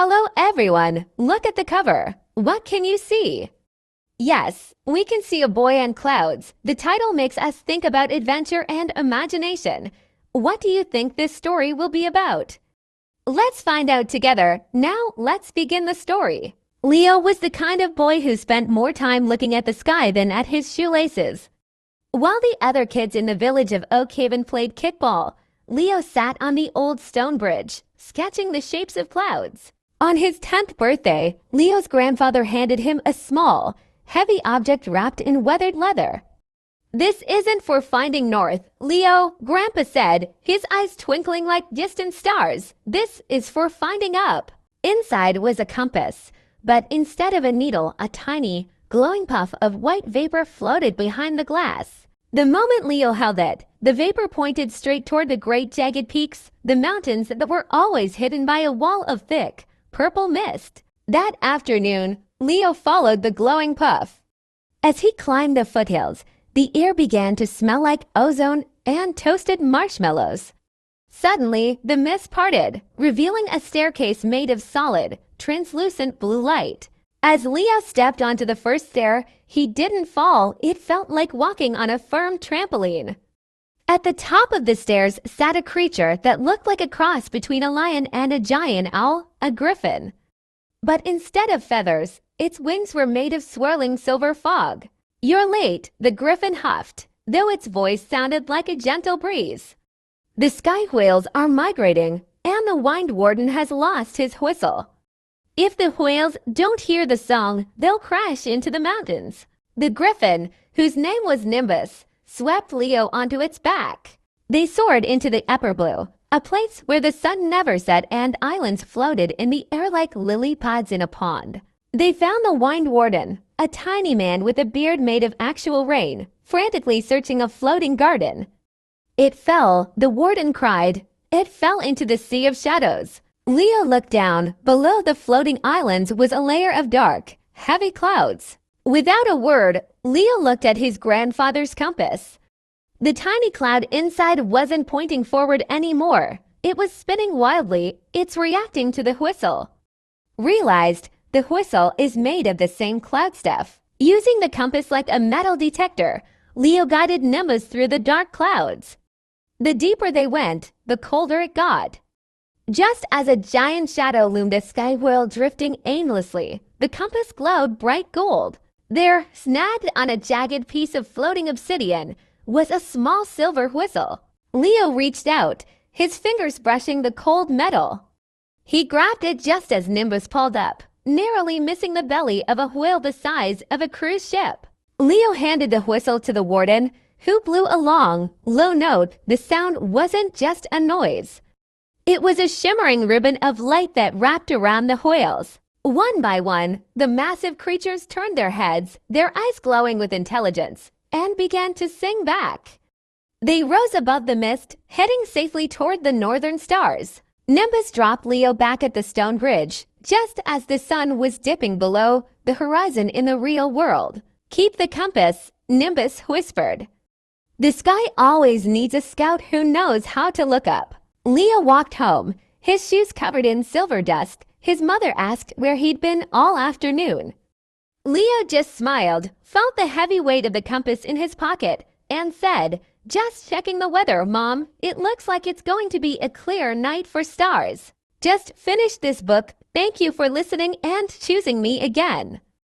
Hello everyone! Look at the cover. What can you see? Yes, we can see a boy and clouds. The title makes us think about adventure and imagination. What do you think this story will be about? Let's find out together. Now let's begin the story. Leo was the kind of boy who spent more time looking at the sky than at his shoelaces. While the other kids in the village of Oak Haven played kickball, Leo sat on the old stone bridge, sketching the shapes of clouds. On his 10th birthday, Leo's grandfather handed him a small, heavy object wrapped in weathered leather. "This isn't for finding north, Leo," Grandpa said, his eyes twinkling like distant stars. "This is for finding up." Inside was a compass, but instead of a needle, a tiny, glowing puff of white vapor floated behind the glass. The moment Leo held it, the vapor pointed straight toward the great jagged peaks, the mountains that were always hidden by a wall of thick, purple mist. That afternoon, Leo followed the glowing puff. As he climbed the foothills, the air began to smell like ozone and toasted marshmallows. Suddenly, the mist parted, revealing a staircase made of solid, translucent blue light. As Leo stepped onto the first stair, he didn't fall. It felt like walking on a firm trampoline. At the top of the stairs sat a creature that looked like a cross between a lion and a giant owl, a griffin. But instead of feathers, its wings were made of swirling silver fog. "You're late," the griffin huffed, though its voice sounded like a gentle breeze. "The sky whales are migrating, and the wind warden has lost his whistle. If the whales don't hear the song, they'll crash into the mountains." The griffin, whose name was Nimbus, swept Leo onto its back. They soared into the upper blue, a place where the sun never set and islands floated in the air like lily pods in a pond. They found the wind warden, a tiny man with a beard made of actual rain, frantically searching a floating garden. "It fell," the warden cried. "It fell into the sea of shadows." Leo looked down. Below the floating islands was a layer of dark, heavy clouds. Without a word, Leo looked at his grandfather's compass. The tiny cloud inside wasn't pointing forward anymore. It was spinning wildly. It's reacting to the whistle. Realized the whistle is made of the same cloud stuff. Using the compass like a metal detector, Leo guided Nimbus through the dark clouds. The deeper they went, the colder it got. Just as a giant shadow loomed a sky whale drifting aimlessly, the compass glowed bright gold. There, snagged on a jagged piece of floating obsidian, was a small silver whistle. Leo reached out, his fingers brushing the cold metal. He grabbed it just as Nimbus pulled up, narrowly missing the belly of a whale the size of a cruise ship. Leo handed the whistle to the warden, who blew a long, low note. The sound wasn't just a noise. It was a shimmering ribbon of light that wrapped around the whales. One by one, the massive creatures turned their heads, their eyes glowing with intelligence, and began to sing back. They rose above the mist, heading safely toward the northern stars. Nimbus dropped Leo back at the stone bridge, just as the sun was dipping below the horizon in the real world. "Keep the compass," Nimbus whispered. "The sky always needs a scout who knows how to look up." Leo walked home, his shoes covered in silver dust. His mother asked where he'd been all afternoon. Leo just smiled, felt the heavy weight of the compass in his pocket, and said, "Just checking the weather, Mom. It looks like it's going to be a clear night for stars." Just finished this book. Thank you for listening and choosing me again.